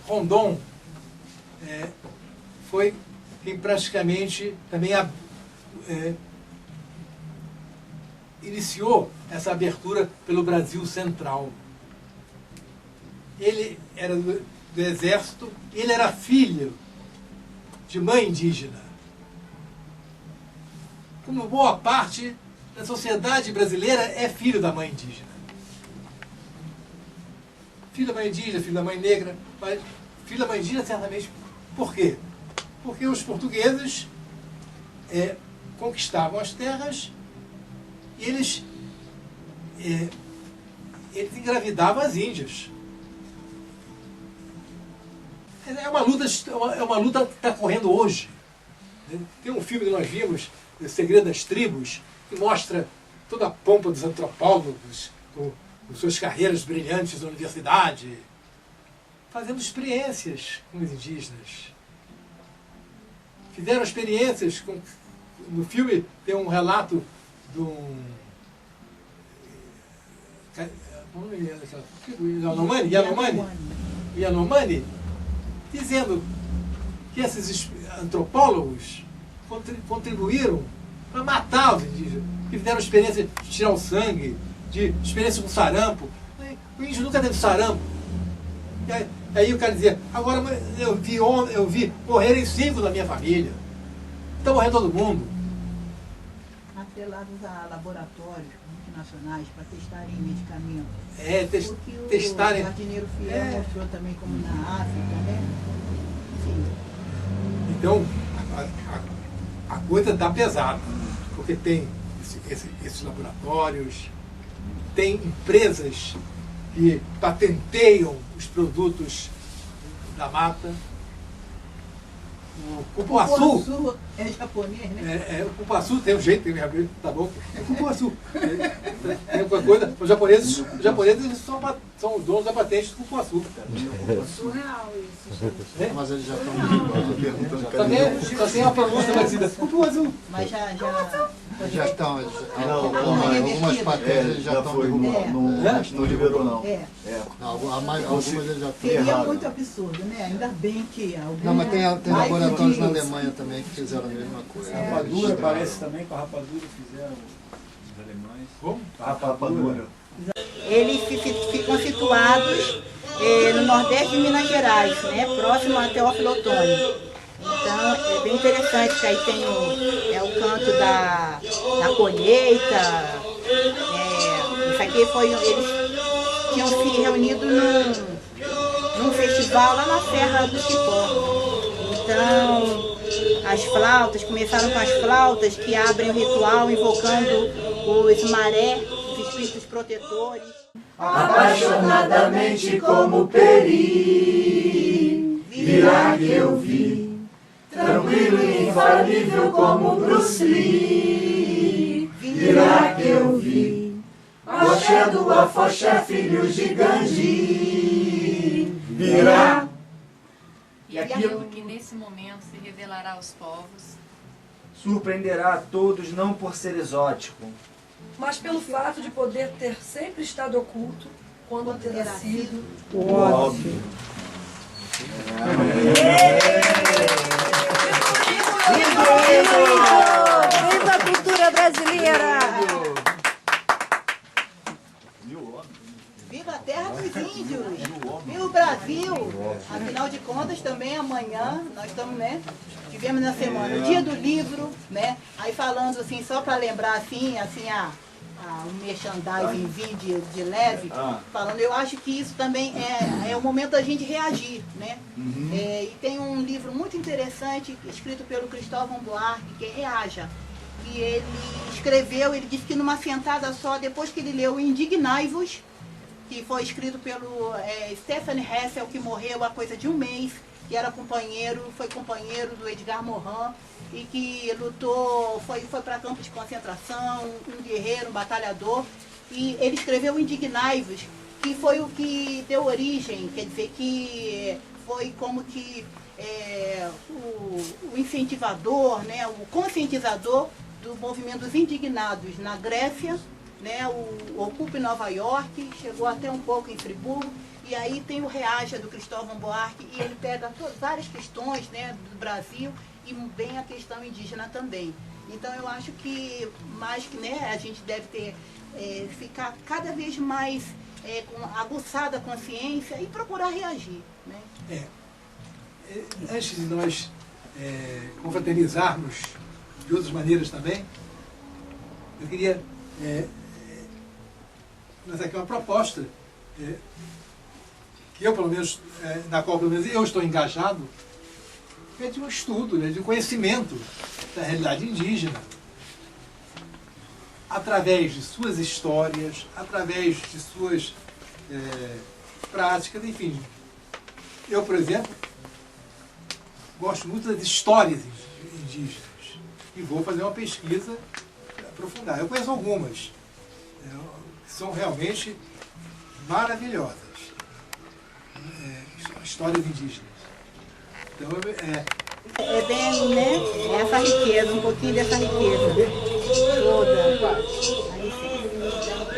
Rondon foi quem praticamente também iniciou essa abertura pelo Brasil Central. Ele era do exército, ele era filho de mãe indígena. Como boa parte da sociedade brasileira é filho da mãe indígena. Filho da mãe indígena, filho da mãe negra, mas filho da mãe indígena certamente. Por quê? Porque os portugueses conquistavam as terras e eles engravidavam as índias. É uma luta que está correndo hoje. Tem um filme que nós vimos, O Segredo das Tribos, que mostra toda a pompa dos antropólogos, com suas carreiras brilhantes na universidade, fazendo experiências com os indígenas. Fizeram experiências com... No filme tem um relato de um... Yanomami, dizendo que esses antropólogos contribuíram para matar os indígenas, que fizeram experiência de tirar o sangue, de experiência com sarampo. O índio nunca teve sarampo. E aí o cara dizia, agora eu vi morrerem 5 da minha família. Está morrendo todo mundo. Atrelados a laboratórios multinacionais para testarem medicamentos. Porque testarem. O jardineiro fiel mostrou também como na África, né? Sim. Então, a coisa está pesada, porque tem esses laboratórios, tem empresas que patenteiam os produtos da mata. O cupuaçu é japonês, né? O cupuaçu tem um jeito, tá bom? É o cupuaçu. Tem alguma coisa. Os japoneses são os donos da patente do cupuaçu. Surreal isso. Mas eles já estão perguntando. Só tem uma pronúncia parecida. Cupuaçu. Mas já estão. Algumas patentes já estão derrubadas. Não liberou, não. Algumas eles já estão. Seria muito absurdo, né? Ainda bem que algumas... Não, mas tem laboratórios na Alemanha também que fizeram a mesma coisa. Rapadura parece também, com a rapadura fizeram os alemães. Como? A rapadura. Eles ficam situados no nordeste de Minas Gerais, né? Próximo a Teófilo Otoni. Então é bem interessante, que aí tem o canto da colheita. Isso aqui eles tinham se reunido num festival lá na Serra do Cipó. Então, as flautas, começaram com as flautas que abrem o ritual invocando os maré, os espíritos protetores. Apaixonadamente como Peri, virá que eu vi, tranquilo e infalível como Bruce Lee, virá que eu vi, Axé do Afoxé, filhos de Gandhi, virá. E aquilo que nesse momento se revelará aos povos surpreenderá a todos não por ser exótico, mas pelo fato de poder ter sempre estado oculto quando terá sido óbvio. Viva a cultura brasileira! Viva a terra dos índios! Viva o Brasil! Afinal de contas, também amanhã, nós estamos, né? Tivemos na semana o dia do livro, né? Aí falando assim, só para lembrar assim, um merchandising de leve, falando, eu acho que isso também é o momento da gente reagir, né? E tem um livro muito interessante, escrito pelo Cristóvão Buarque, que é Reaja, que ele escreveu, ele disse que numa sentada só, depois que ele leu Indignai-vos, que foi escrito pelo Stefan Hessel, que morreu há coisa de um mês, que era foi companheiro do Edgar Morin, e que lutou, foi para campos de concentração, um guerreiro, um batalhador, e ele escreveu Indignai-vos, que foi o que deu origem, quer dizer, que foi como que o incentivador, né, o conscientizador do movimento dos indignados na Grécia, né, o Ocupe Nova York, chegou até um pouco em Friburgo, E aí tem o Reaja do Cristóvão Buarque, e ele pega várias questões, né, do Brasil e vem a questão indígena também. Então eu acho que mais que, né, a gente deve ter ficar cada vez mais aguçada a consciência e procurar reagir, né? Antes de nós confraternizarmos de outras maneiras também, eu queria lançar aqui uma proposta que eu, pelo menos, na qual pelo menos eu estou engajado, é de um estudo, né, de um conhecimento da realidade indígena, através de suas histórias, através de suas práticas, enfim. Eu, por exemplo, gosto muito das histórias indígenas e vou fazer uma pesquisa aprofundada. Eu conheço algumas que são realmente maravilhosas, histórias indígenas. Então, bem, né, essa riqueza, um pouquinho dessa riqueza toda. Aí sim.